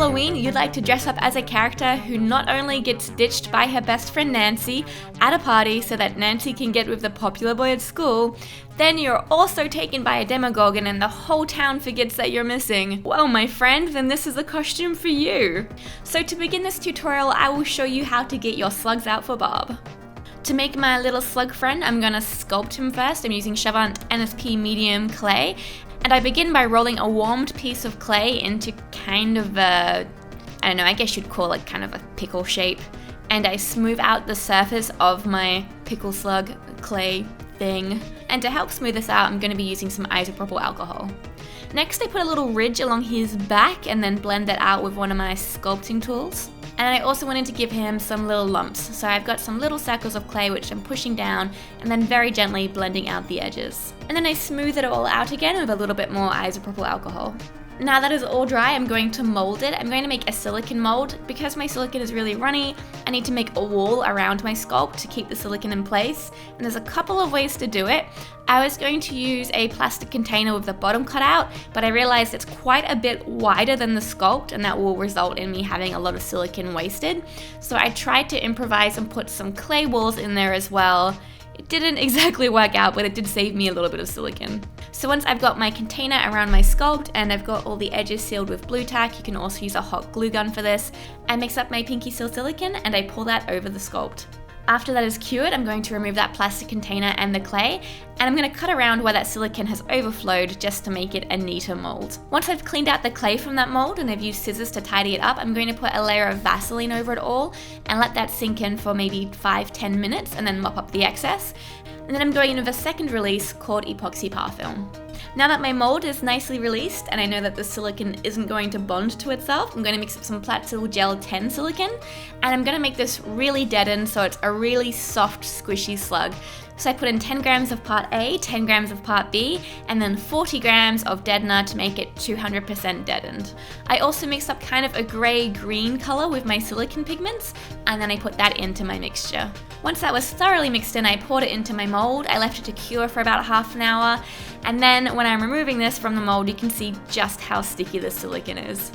Halloween, you'd like to dress up as a character who not only gets ditched by her best friend Nancy at a party so that Nancy can get with the popular boy at school, then you're also taken by a Demogorgon and the whole town forgets that you're missing. Well, my friend, then this is a costume for you. So to begin this tutorial, I will show you how to get your slugs out for Barb. To make my little slug friend, I'm going to sculpt him first. I'm using Chavant NSP medium clay. And I begin by rolling a warmed piece of clay into kind of a, I don't know, I guess you'd call it kind of a pickle shape. And I smooth out the surface of my pickle slug clay thing. And to help smooth this out, I'm going to be using some Isopropyl Alcohol. Next, I put a little ridge along his back and then blend that out with one of my sculpting tools. And I also wanted to give him some little lumps. So I've got some little circles of clay which I'm pushing down and then very gently blending out the edges. And then I smooth it all out again with a little bit more Isopropyl Alcohol. Now that is all dry, I'm going to mold it. I'm going to make a silicone mold. Because my silicone is really runny, I need to make a wall around my sculpt to keep the silicone in place. And there's a couple of ways to do it. I was going to use a plastic container with the bottom cut out, but I realized it's quite a bit wider than the sculpt and that will result in me having a lot of silicone wasted. So I tried to improvise and put some clay walls in there as well. It didn't exactly work out, but it did save me a little bit of silicone. So once I've got my container around my sculpt and I've got all the edges sealed with blue tack, you can also use a hot glue gun for this, I mix up my Pinkysil Silicone and I pour that over the sculpt. After that is cured, I'm going to remove that plastic container and the clay, and I'm going to cut around where that silicone has overflowed just to make it a neater mold. Once I've cleaned out the clay from that mold and I've used scissors to tidy it up, I'm going to put a layer of Vaseline over it all and let that sink in for maybe 5-10 minutes and then mop up the excess. And then I'm going in with a second release called Epoxy Parfilm. Now that my mold is nicely released and I know that the silicone isn't going to bond to itself, I'm going to mix up some Platsil Gel 10 silicone and I'm going to make this really deadened so it's a really soft, squishy slug. So I put in 10 grams of part A, 10 grams of part B, and then 40 grams of Deadener to make it 200% deadened. I also mixed up kind of a grey-green color with my silicone pigments, and then I put that into my mixture. Once that was thoroughly mixed in, I poured it into my mold. I left it to cure for about half an hour, and then when I'm removing this from the mold, you can see just how sticky the silicone is.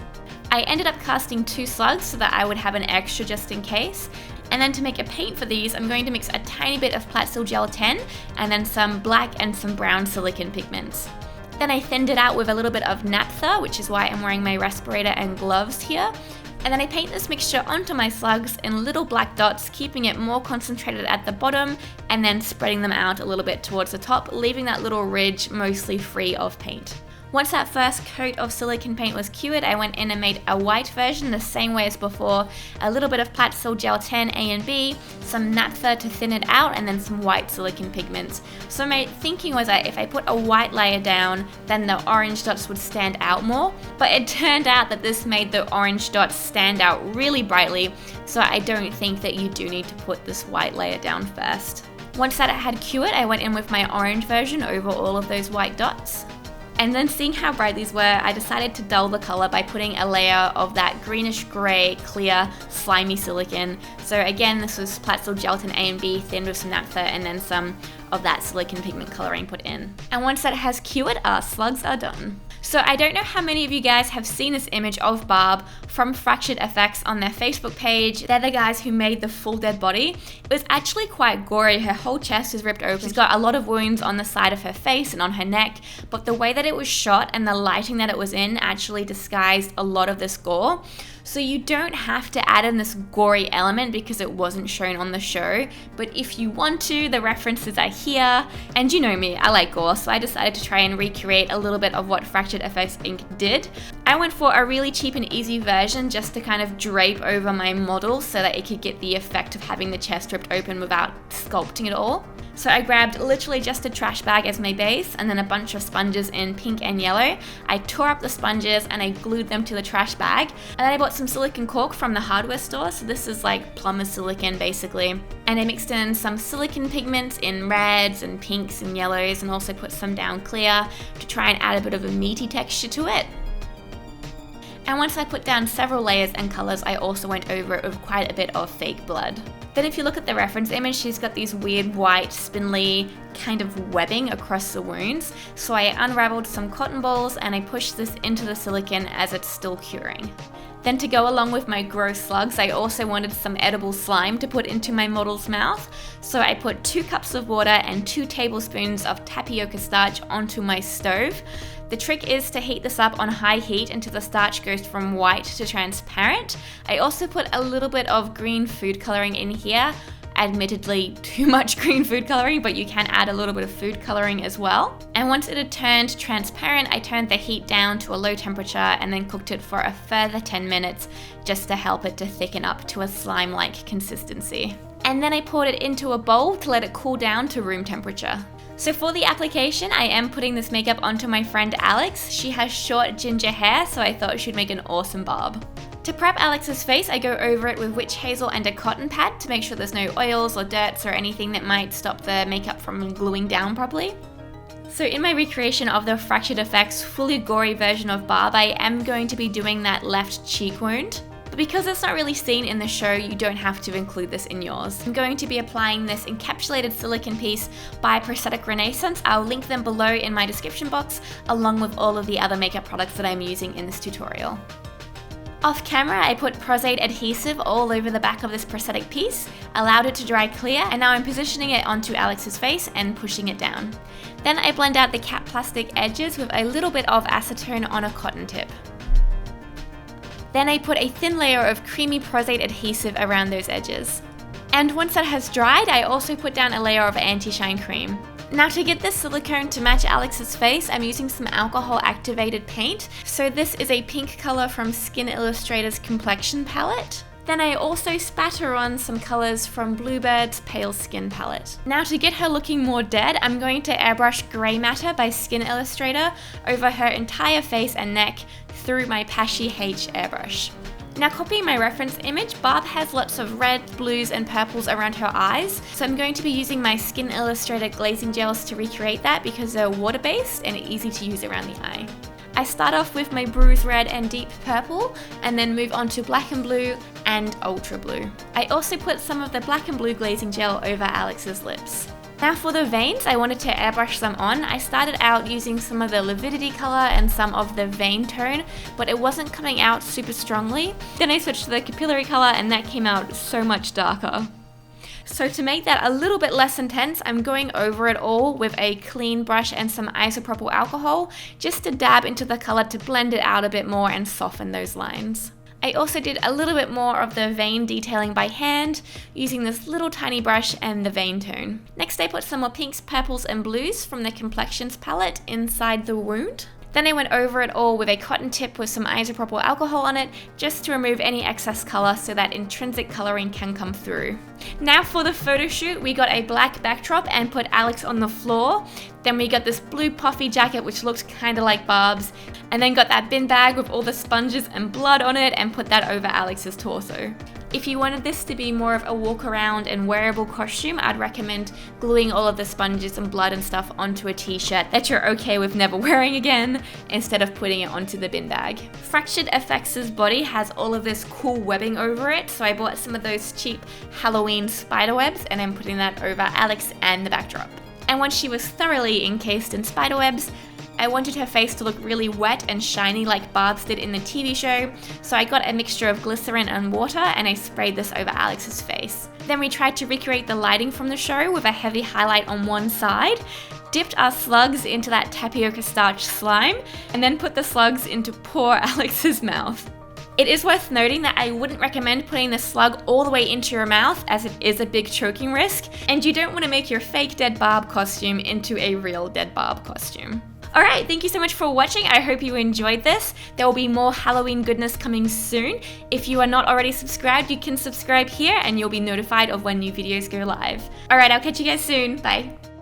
I ended up casting 2 slugs so that I would have an extra just in case. And then to make a paint for these, I'm going to mix a tiny bit of Platsil Gel 10 and then some black and some brown silicone pigments. Then I thinned it out with a little bit of Naptha, which is why I'm wearing my respirator and gloves here. And then I paint this mixture onto my slugs in little black dots, keeping it more concentrated at the bottom and then spreading them out a little bit towards the top, leaving that little ridge mostly free of paint. Once that first coat of silicone paint was cured, I went in and made a white version the same way as before, a little bit of Platsil Gel 10 A and B, some Naptha to thin it out, and then some white silicone pigments. So my thinking was that if I put a white layer down, then the orange dots would stand out more, but it turned out that this made the orange dots stand out really brightly, so I don't think that you do need to put this white layer down first. Once that it had cured, I went in with my orange version over all of those white dots. And then seeing how bright these were, I decided to dull the color by putting a layer of that greenish gray, clear, slimy silicone. So again, this was Platsil Gel 10 A and B thinned with some Naptha and then some of that silicone pigment coloring put in. And once that has cured, our slugs are done. So I don't know how many of you guys have seen this image of Barb from Fractured FX on their Facebook page. They're the guys who made the full dead body. It was actually quite gory. Her whole chest is ripped open. She's got a lot of wounds on the side of her face and on her neck, but the way that it was shot and the lighting that it was in actually disguised a lot of this gore. So you don't have to add in this gory element because it wasn't shown on the show, but if you want to, the references are here. And you know me, I like gore, so I decided to try and recreate a little bit of what Fractured FX Inc. did. I went for a really cheap and easy version just to kind of drape over my model so that it could get the effect of having the chest ripped open without sculpting it all. So I grabbed literally just a trash bag as my base and then a bunch of sponges in pink and yellow. I tore up the sponges and I glued them to the trash bag. And then I bought some silicone caulk from the hardware store. So this is like plumber's silicone basically. And I mixed in some silicone pigments in reds and pinks and yellows and also put some down clear to try and add a bit of a meaty texture to it. And once I put down several layers and colors, I also went over it with quite a bit of fake blood. Then if you look at the reference image, she's got these weird white spindly kind of webbing across the wounds. So I unraveled some cotton balls and I pushed this into the silicone as it's still curing. Then to go along with my gross slugs, I also wanted some edible slime to put into my model's mouth. So I put 2 cups of water and 2 tablespoons of tapioca starch onto my stove. The trick is to heat this up on high heat until the starch goes from white to transparent. I also put a little bit of green food coloring in here. Admittedly, too much green food coloring, but you can add a little bit of food coloring as well. And once it had turned transparent, I turned the heat down to a low temperature and then cooked it for a further 10 minutes just to help it to thicken up to a slime-like consistency. And then I poured it into a bowl to let it cool down to room temperature. So for the application, I am putting this makeup onto my friend Alex. She has short ginger hair, so I thought she'd make an awesome Barb. To prep Alex's face, I go over it with witch hazel and a cotton pad to make sure there's no oils or dirts or anything that might stop the makeup from gluing down properly. So in my recreation of the Fractured Effects fully gory version of Barb, I am going to be doing that left cheek wound. But because it's not really seen in the show, you don't have to include this in yours. I'm going to be applying this encapsulated silicone piece by Prosthetic Renaissance. I'll link them below in my description box, along with all of the other makeup products that I'm using in this tutorial. Off camera, I put Prosaide Adhesive all over the back of this prosthetic piece, allowed it to dry clear, and now I'm positioning it onto Alex's face and pushing it down. Then I blend out the cap plastic edges with a little bit of acetone on a cotton tip. Then I put a thin layer of creamy Prosaide adhesive around those edges. And once that has dried, I also put down a layer of anti-shine cream. Now to get this silicone to match Alex's face, I'm using some alcohol activated paint. So this is a pink color from Skin Illustrator's Complexion palette. Then I also spatter on some colors from Bluebird's Pale Skin palette. Now to get her looking more dead, I'm going to airbrush Grey Matter by Skin Illustrator over her entire face and neck through my Paasche H Airbrush. Now copying my reference image, Barb has lots of red, blues and purples around her eyes, so I'm going to be using my Skin Illustrator glazing gels to recreate that because they're water-based and easy to use around the eye. I start off with my bruise red and deep purple and then move on to black and blue and ultra blue. I also put some of the black and blue glazing gel over Alex's lips. Now for the veins, I wanted to airbrush them on. I started out using some of the Lividity color and some of the vein tone, but it wasn't coming out super strongly. Then I switched to the Capillary color and that came out so much darker. So to make that a little bit less intense, I'm going over it all with a clean brush and some Isopropyl Alcohol just to dab into the color to blend it out a bit more and soften those lines. I also did a little bit more of the vein detailing by hand using this little tiny brush and the vein tone. Next I put some more pinks, purples and blues from the Complexions palette inside the wound. Then I went over it all with a cotton tip with some Isopropyl Alcohol on it just to remove any excess color so that intrinsic coloring can come through. Now for the photo shoot, we got a black backdrop and put Alex on the floor. Then we got this blue puffy jacket which looked kind of like Barb's, and then got that bin bag with all the sponges and blood on it and put that over Alex's torso. If you wanted this to be more of a walk around and wearable costume, I'd recommend gluing all of the sponges and blood and stuff onto a t-shirt that you're okay with never wearing again, instead of putting it onto the bin bag. Fractured Effects' body has all of this cool webbing over it, so I bought some of those cheap Halloween spider webs and I'm putting that over Alex and the backdrop. And once she was thoroughly encased in spider webs, I wanted her face to look really wet and shiny like Barb's did in the TV show, so I got a mixture of glycerin and water and I sprayed this over Alex's face. Then we tried to recreate the lighting from the show with a heavy highlight on one side, dipped our slugs into that tapioca starch slime, and then put the slugs into poor Alex's mouth. It is worth noting that I wouldn't recommend putting the slug all the way into your mouth as it is a big choking risk, and you don't want to make your fake dead Barb costume into a real dead Barb costume. Alright, thank you so much for watching. I hope you enjoyed this. There will be more Halloween goodness coming soon. If you are not already subscribed, you can subscribe here and you'll be notified of when new videos go live. Alright, I'll catch you guys soon. Bye.